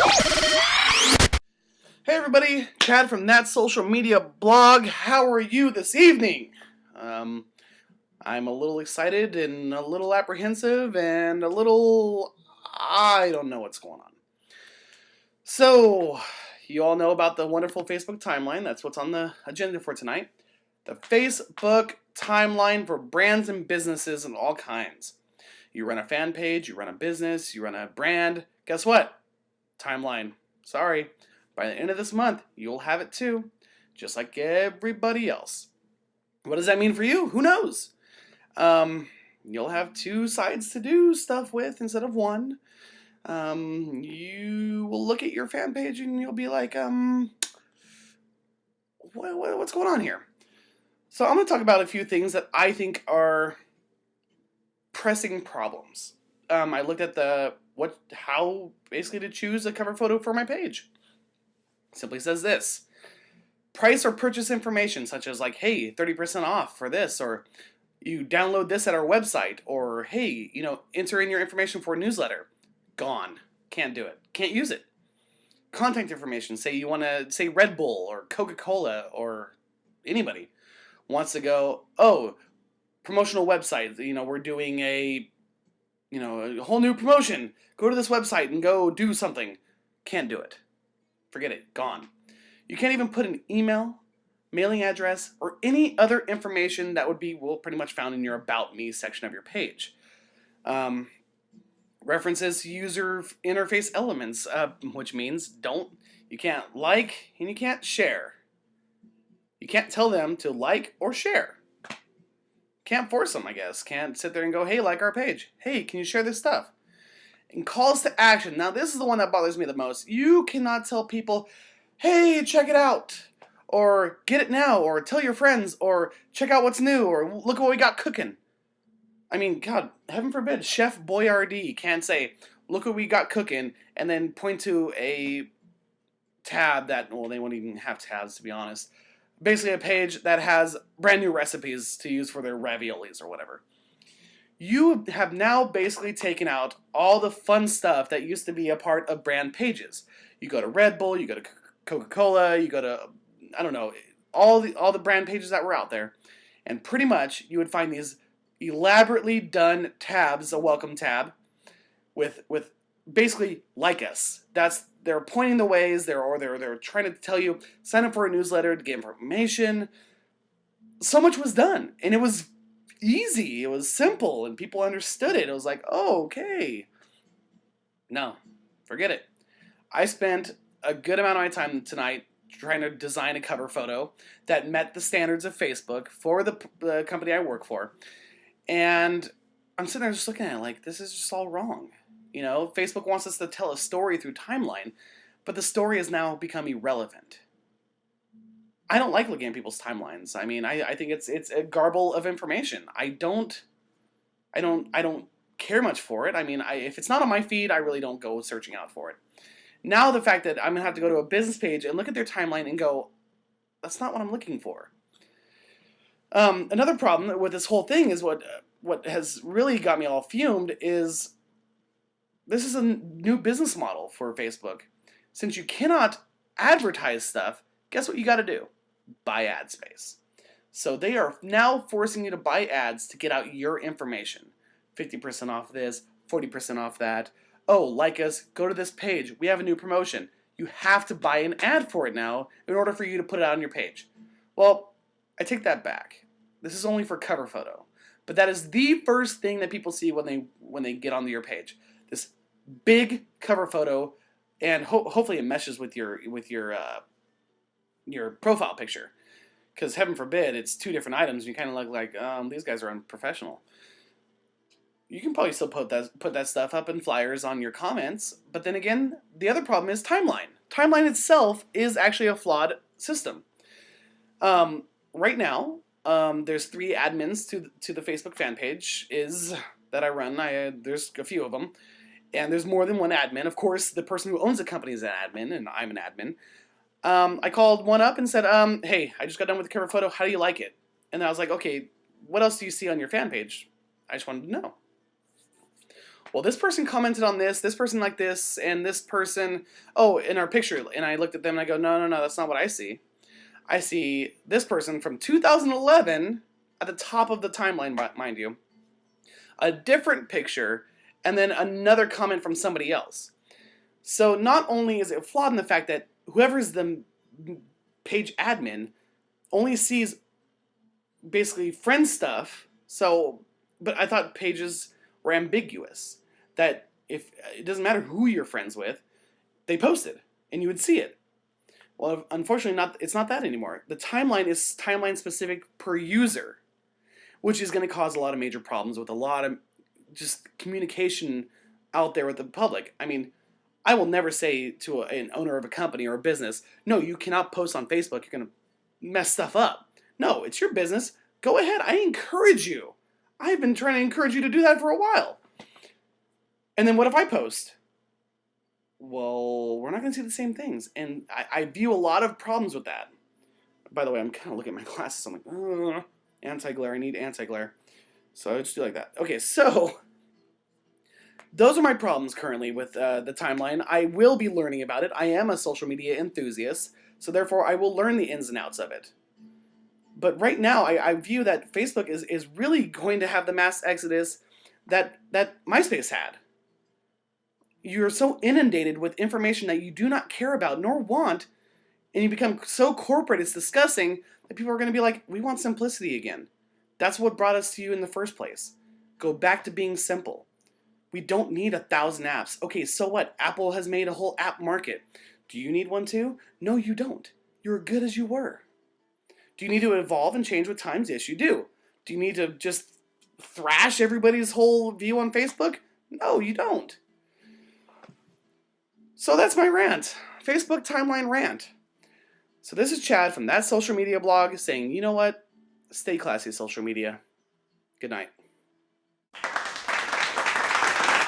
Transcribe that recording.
Hey everybody, Chad from ThatSocialMediaBlog. How are you this evening? I'm a little excited and a little apprehensive and a little... I don't know what's going on. So, you all know about the wonderful Facebook timeline. That's what's on the agenda for tonight. The Facebook timeline for brands and businesses and all kinds. You run a fan page, you run a business, you run a brand. Guess what? Timeline. Sorry. By the end of this month, you'll have it too, just like everybody else. What does that mean for you? Who knows? You'll have two sides to do stuff with instead of one. You will look at your fan page and you'll be like, what's going on here? So I'm going to talk about a few things that I think are pressing problems. I looked at how basically to choose a cover photo for my page. Simply says this: price or purchase information such as like, hey, 30% off for this, or you download this at our website, or hey, enter in your information for a newsletter. Gone. Can't do it. Can't use it. Contact information, say you want to say Red Bull or Coca-Cola or anybody wants to go, oh, promotional website, we're doing a whole new promotion. Go to this website and go do something. Can't do it. Forget it. Gone. You can't even put an email, mailing address, or any other information that would be pretty much found in your About Me section of your page. References to user interface elements, which means you can't like and you can't share. You can't tell them to like or share. Can't force them, I guess. Can't sit there and go, hey, like our page. Hey, can you share this stuff? And calls to action. Now, this is the one that bothers me the most. You cannot tell people, hey, check it out, or get it now, or tell your friends, or check out what's new, or look at what we got cooking. I mean, God, heaven forbid, Chef Boyardee can't say, look what we got cooking, and then point to a tab that, they won't even have tabs, to be honest. Basically a page that has brand new recipes to use for their raviolis or whatever. You have now basically taken out all the fun stuff that used to be a part of brand pages. You go to Red Bull, you go to Coca-Cola, you go to, I don't know, all the brand pages that were out there. And pretty much you would find these elaborately done tabs, a welcome tab, with basically like us. They're pointing the ways, they're trying to tell you, sign up for a newsletter to get information. So much was done, and it was easy, it was simple, and people understood it. It was like, oh, okay. No, forget it. I spent a good amount of my time tonight trying to design a cover photo that met the standards of Facebook for the company I work for. And I'm sitting there just looking at it like, this is just all wrong. Facebook wants us to tell a story through timeline, but the story has now become irrelevant. I don't like looking at people's timelines. I mean, I think it's a garble of information. I don't care much for it. I mean, if it's not on my feed, I really don't go searching out for it. Now the fact that I'm gonna have to go to a business page and look at their timeline and go, that's not what I'm looking for. Another problem with this whole thing is what has really got me all fumed is this is a new business model for Facebook. Since you cannot advertise stuff, guess what you got to do? Buy ad space. So they are now forcing you to buy ads to get out your information. 50% off this, 40% off that. Oh, like us, go to this page. We have a new promotion. You have to buy an ad for it now in order for you to put it out on your page. Well, I take that back. This is only for cover photo. But that is the first thing that people see when they get onto your page. This big cover photo, and hopefully it meshes with your profile picture, because heaven forbid it's two different items and you kind of look like these guys are unprofessional. You can probably still put that stuff up in flyers on your comments, but then again, the other problem is timeline. Timeline itself is actually a flawed system. Right now, there's 3 admins to the Facebook fan page that I run. There's a few of them, and there's more than one admin. Of course, the person who owns the company is an admin, and I'm an admin. I called one up and said, hey, I just got done with the cover photo. How do you like it? And I was like, okay, what else do you see on your fan page? I just wanted to know. well, this person commented on this person liked this, and this person, oh, in our picture, and I looked at them and I go, no, that's not what I see. I see this person from 2011 at the top of the timeline, mind you, a different picture, and then another comment from somebody else. So not only is it flawed in the fact that whoever's the page admin only sees basically friend stuff, but I thought pages were ambiguous, that if it doesn't matter who you're friends with, they posted and you would see it. Well, unfortunately, it's not that anymore. The timeline is timeline specific per user, which is going to cause a lot of major problems with a lot of just communication out there with the public. I mean, I will never say to an owner of a company or a business, no, you cannot post on Facebook, you're going to mess stuff up. No, it's your business. Go ahead. I encourage you. I've been trying to encourage you to do that for a while. And then what if I post? Well, we're not going to see the same things. And I view a lot of problems with that. By the way, I'm kind of looking at my glasses. I'm like, anti-glare. I need anti-glare. So I just do like that. Okay, so those are my problems currently with the timeline. I will be learning about it. I am a social media enthusiast, so therefore I will learn the ins and outs of it. But right now, I view that Facebook is really going to have the mass exodus that MySpace had. You're so inundated with information that you do not care about nor want, and you become so corporate, it's disgusting, that people are going to be like, we want simplicity again. That's what brought us to you in the first place. Go back to being simple. We don't need 1,000 apps. Okay, so what? Apple has made a whole app market. Do you need one too? No, you don't. You're good as you were. Do you need to evolve and change with times? Yes, you do. Do you need to just thrash everybody's whole view on Facebook? No, you don't. So that's my rant. Facebook timeline rant. So this is Chad from That Social Media Blog saying, you know what? Stay classy, social media. Good night.